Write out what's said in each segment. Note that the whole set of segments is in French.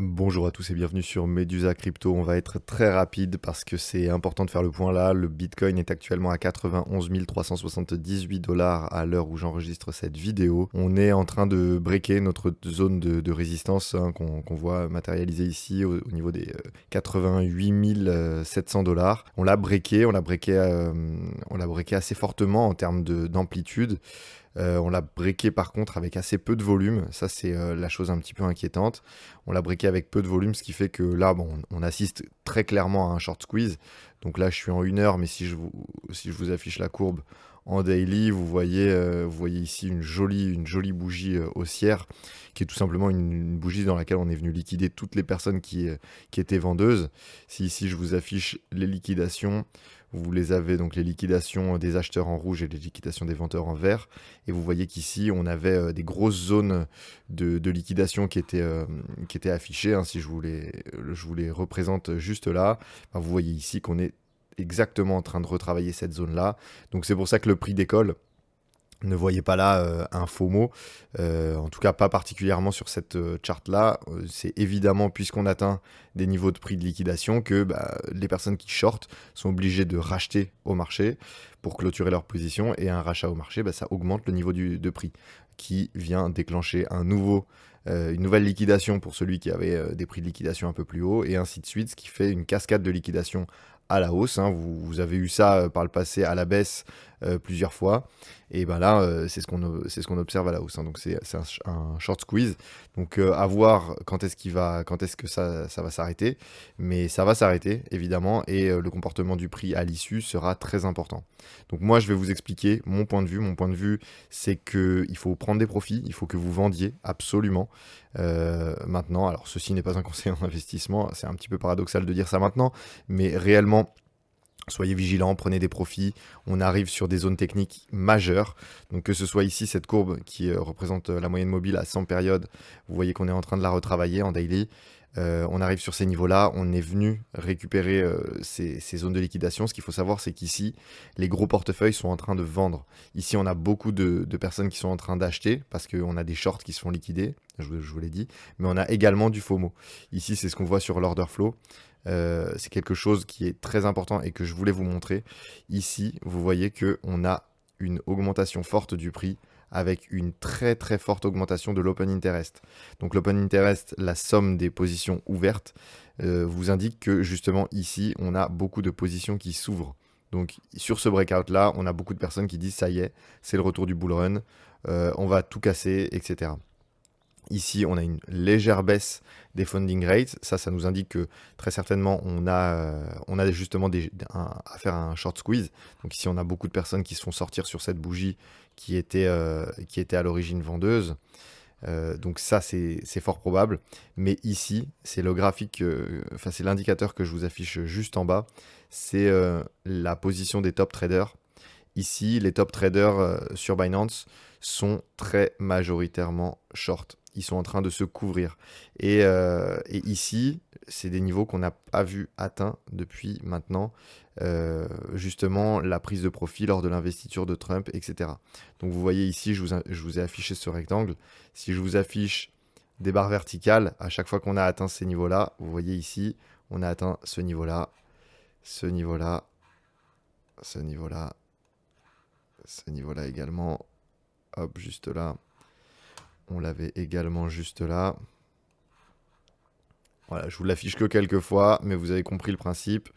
Bonjour à tous et bienvenue sur Medusa Crypto. On va être très rapide parce que c'est important de faire le point là. Le Bitcoin est actuellement à 91 378 dollars à l'heure où j'enregistre cette vidéo. On est en train de breaker notre zone de résistance qu'on voit matérialiser ici au niveau des 88 700 dollars. On l'a breaké assez fortement en termes d'amplitude. On l'a breaké par contre avec assez peu de volume, ça c'est la chose un petit peu inquiétante. On l'a breaké avec peu de volume, ce qui fait que là, bon, on assiste très clairement à un short squeeze. Donc là, je suis en 1 heure, mais si je vous affiche la courbe en daily, vous voyez ici une jolie bougie haussière, qui est tout simplement une bougie dans laquelle on est venu liquider toutes les personnes qui étaient vendeuses. Si ici je vous affiche les liquidations, vous les avez donc les liquidations des acheteurs en rouge et les liquidations des vendeurs en vert. Et vous voyez qu'ici, on avait des grosses zones de liquidation qui étaient affichées, hein. Si je vous les représente juste là, ben, vous voyez ici qu'on est exactement en train de retravailler cette zone-là. Donc c'est pour ça que le prix décolle. Ne voyez pas là un FOMO, en tout cas pas particulièrement sur cette chart-là. C'est évidemment, puisqu'on atteint des niveaux de prix de liquidation, que les personnes qui shortent sont obligées de racheter au marché pour clôturer leur position, et un rachat au marché, ça augmente le niveau de prix, qui vient déclencher une nouvelle liquidation pour celui qui avait des prix de liquidation un peu plus hauts, et ainsi de suite, ce qui fait une cascade de liquidation à la hausse, hein. Vous avez eu ça par le passé à la baisse plusieurs fois. Et ben là, c'est ce qu'on observe à la hausse, hein. Donc c'est un short squeeze. Donc à voir quand est-ce que ça va s'arrêter. Mais ça va s'arrêter, évidemment. Et le comportement du prix à l'issue sera très important. Donc moi, je vais vous expliquer mon point de vue. Mon point de vue, c'est qu'il faut prendre des profits. Il faut que vous vendiez absolument. Maintenant, alors ceci n'est pas un conseil en investissement. C'est un petit peu paradoxal de dire ça maintenant. Mais réellement, soyez vigilants, prenez des profits. On arrive sur des zones techniques majeures. Donc que ce soit ici cette courbe qui représente la moyenne mobile à 100 périodes, vous voyez qu'on est en train de la retravailler en daily. On arrive sur ces niveaux-là, on est venu récupérer ces zones de liquidation. Ce qu'il faut savoir, c'est qu'ici, les gros portefeuilles sont en train de vendre. Ici, on a beaucoup de personnes qui sont en train d'acheter parce qu'on a des shorts qui se font liquider, je vous l'ai dit, mais on a également du FOMO. Ici, c'est ce qu'on voit sur l'order flow. C'est quelque chose qui est très important et que je voulais vous montrer. Ici, vous voyez qu'on a une augmentation forte du prix avec une très très forte augmentation de l'open interest. Donc l'open interest, la somme des positions ouvertes, vous indique que justement ici, on a beaucoup de positions qui s'ouvrent. Donc sur ce breakout là, on a beaucoup de personnes qui disent ça y est, c'est le retour du bull run, on va tout casser, etc. Ici, on a une légère baisse des funding rates. Ça nous indique que très certainement, on a justement à faire un short squeeze. Donc ici, on a beaucoup de personnes qui se font sortir sur cette bougie qui était à l'origine vendeuse. Donc ça, c'est fort probable. Mais ici, c'est le graphique, enfin c'est l'indicateur que je vous affiche juste en bas. C'est la position des top traders. Ici, les top traders sur Binance sont très majoritairement short. Ils sont en train de se couvrir. Et ici, c'est des niveaux qu'on n'a pas vu atteints depuis maintenant, justement, la prise de profit lors de l'investiture de Trump, etc. Donc vous voyez ici, je vous ai affiché ce rectangle. Si je vous affiche des barres verticales, à chaque fois qu'on a atteint ces niveaux-là, vous voyez ici, on a atteint ce niveau-là, ce niveau-là, ce niveau-là, ce niveau-là également. Hop, juste là. On l'avait également juste là. Voilà, je vous l'affiche que quelques fois, mais vous avez compris le principe.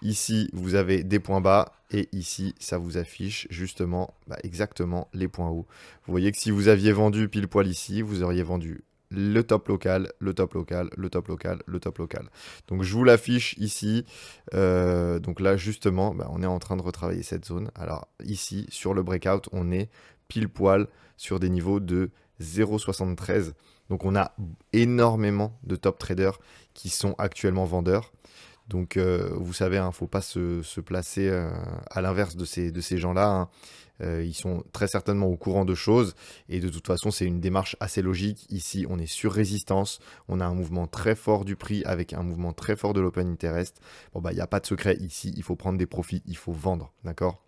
Ici, vous avez des points bas, et ici, ça vous affiche justement exactement les points hauts. Vous voyez que si vous aviez vendu pile poil ici, vous auriez vendu le top local, le top local, le top local, le top local. Donc je vous l'affiche ici. Donc là, justement, on est en train de retravailler cette zone. Alors ici, sur le breakout, on est pile poil sur des niveaux de 0,73. Donc on a énormément de top traders qui sont actuellement vendeurs. Donc vous savez, il ne faut pas se placer à l'inverse de ces gens-là, hein. Ils sont très certainement au courant de choses, et de toute façon c'est une démarche assez logique. Ici on est sur résistance, on a un mouvement très fort du prix avec un mouvement très fort de l'open interest. Bon il n'y a pas de secret ici, il faut prendre des profits, il faut vendre, d'accord?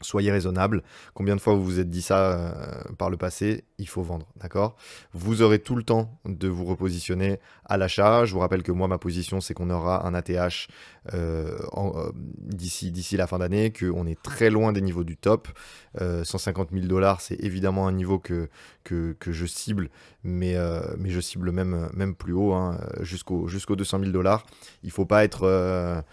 Soyez raisonnable. Combien de fois vous vous êtes dit ça par le passé? Il faut vendre, d'accord? Vous aurez tout le temps de vous repositionner à l'achat. Je vous rappelle que moi, ma position, c'est qu'on aura un ATH d'ici la fin d'année, qu'on est très loin des niveaux du top. 150 000 dollars, c'est évidemment un niveau que je cible, mais je cible même plus haut, hein, jusqu'aux 200 000 dollars. Il faut pas être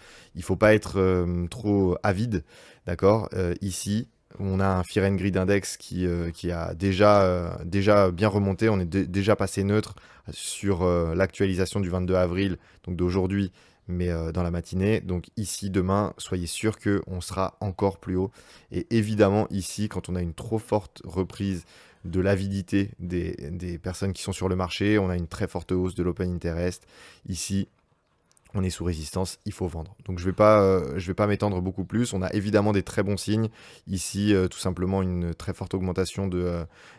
trop avide. D'accord. Ici, on a un Fear and Greed Index qui a déjà bien remonté. On est déjà passé neutre sur l'actualisation du 22 avril, donc d'aujourd'hui, mais dans la matinée. Donc ici, demain, soyez sûr qu'on sera encore plus haut. Et évidemment, ici, quand on a une trop forte reprise de l'avidité des personnes qui sont sur le marché, on a une très forte hausse de l'open interest. Ici, on est sous résistance, il faut vendre. Donc je vais pas m'étendre beaucoup plus. On a évidemment des très bons signes. Ici, tout simplement une très forte augmentation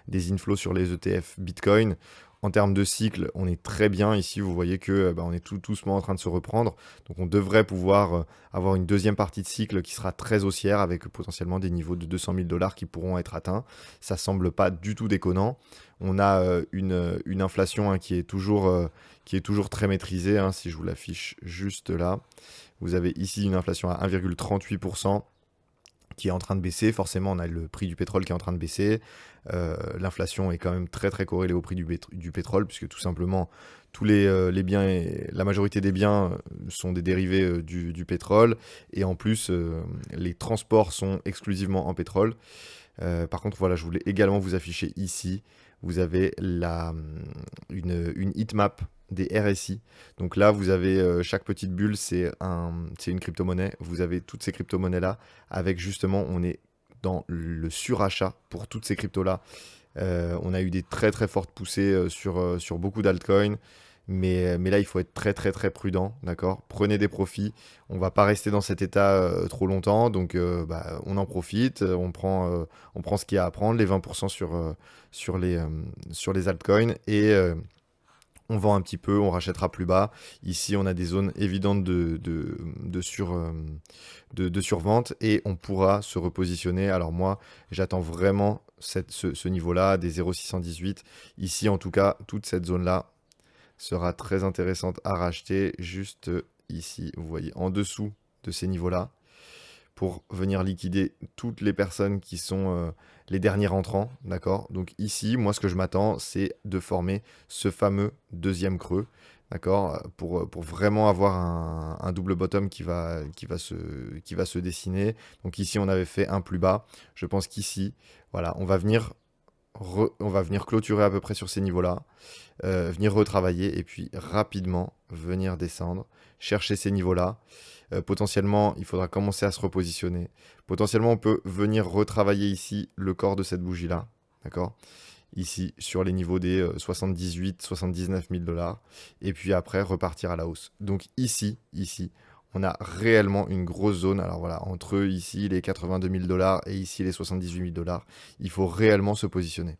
des inflows sur les ETF Bitcoin. En termes de cycle, on est très bien. Ici, vous voyez que on est tout doucement en train de se reprendre. Donc on devrait pouvoir avoir une deuxième partie de cycle qui sera très haussière avec potentiellement des niveaux de 200 000 dollars qui pourront être atteints. Ça semble pas du tout déconnant. On a une inflation, hein, qui est toujours très maîtrisée, hein. Si je vous l'affiche juste là, vous avez ici une inflation à 1,38% qui est en train de baisser. Forcément, on a le prix du pétrole qui est en train de baisser. L'inflation est quand même très très corrélée au prix du pétrole, puisque tout simplement, tous les biens, la majorité des biens sont des dérivés du pétrole. Et en plus, les transports sont exclusivement en pétrole. Par contre, voilà, je voulais également vous afficher ici, vous avez une heatmap des RSI. Donc là, vous avez chaque petite bulle, c'est une crypto-monnaie. Vous avez toutes ces crypto-monnaies-là, avec justement, on est dans le surachat pour toutes ces cryptos-là. On a eu des très très fortes poussées sur beaucoup d'altcoins. Mais là, il faut être très très très prudent, d'accord? Prenez des profits. On va pas rester dans cet état trop longtemps, donc on en profite. On prend ce qu'il y a à prendre, les 20% sur les altcoins, et on vend un petit peu, on rachètera plus bas. Ici, on a des zones évidentes de survente, et on pourra se repositionner. Alors moi, j'attends vraiment ce niveau-là, des 0,618. Ici, en tout cas, toute cette zone-là sera très intéressante à racheter, juste ici, vous voyez, en dessous de ces niveaux-là, pour venir liquider toutes les personnes qui sont les derniers entrants, d'accord? Donc ici, moi, ce que je m'attends, c'est de former ce fameux deuxième creux, d'accord? Pour vraiment avoir un double bottom qui va se dessiner. Donc ici, on avait fait un plus bas. Je pense qu'ici, voilà, on va venir clôturer à peu près sur ces niveaux-là, venir retravailler, et puis rapidement venir descendre, chercher ces niveaux-là. Potentiellement, il faudra commencer à se repositionner. Potentiellement, on peut venir retravailler ici le corps de cette bougie-là, d'accord? Ici, sur les niveaux des 78, 79 000 dollars. Et puis après, repartir à la hausse. Donc ici, on a réellement une grosse zone. Alors voilà, entre ici les 82 000 dollars et ici les 78 000 dollars, il faut réellement se positionner.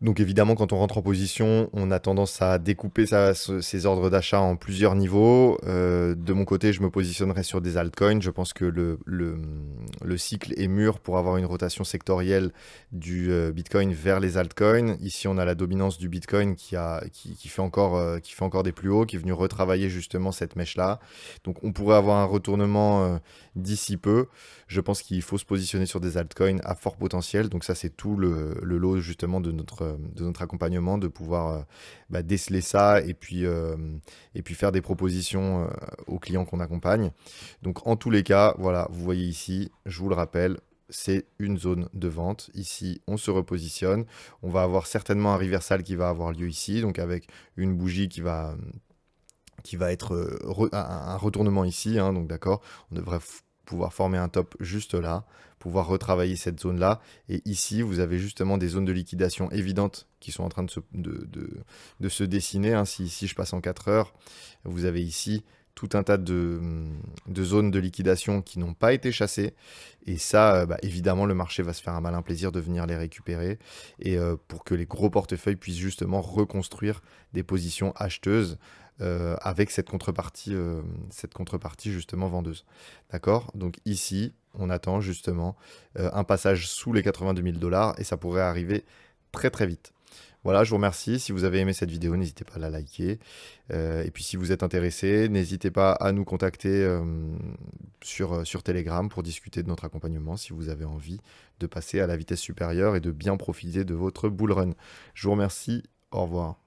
Donc évidemment, quand on rentre en position, on a tendance à découper ses ordres d'achat en plusieurs niveaux. De mon côté, je me positionnerai sur des altcoins. Je pense que le cycle est mûr pour avoir une rotation sectorielle du Bitcoin vers les altcoins. Ici, on a la dominance du Bitcoin qui fait encore des plus hauts, qui est venu retravailler justement cette mèche-là. Donc on pourrait avoir un retournement d'ici peu. Je pense qu'il faut se positionner sur des altcoins à fort potentiel. Donc ça, c'est tout le lot justement de notre accompagnement, de pouvoir déceler ça, et puis faire des propositions aux clients qu'on accompagne. Donc en tous les cas, voilà, vous voyez ici, je vous le rappelle, c'est une zone de vente. Ici, on se repositionne. On va avoir certainement un reversal qui va avoir lieu ici, donc avec une bougie qui va être un retournement ici, hein, donc d'accord, on devrait pouvoir former un top juste là, pouvoir retravailler cette zone-là. Et ici, vous avez justement des zones de liquidation évidentes qui sont en train de se dessiner, hein. Si je passe en 4 heures, vous avez ici tout un tas de zones de liquidation qui n'ont pas été chassées. Et ça, bah, évidemment, le marché va se faire un malin plaisir de venir les récupérer. Et pour que les gros portefeuilles puissent justement reconstruire des positions acheteuses avec cette contrepartie justement vendeuse. D'accord? Donc ici, on attend justement un passage sous les 82 000 dollars et ça pourrait arriver très très vite. Voilà, je vous remercie. Si vous avez aimé cette vidéo, n'hésitez pas à la liker. Et puis si vous êtes intéressé, n'hésitez pas à nous contacter sur Telegram pour discuter de notre accompagnement si vous avez envie de passer à la vitesse supérieure et de bien profiter de votre bull run. Je vous remercie. Au revoir.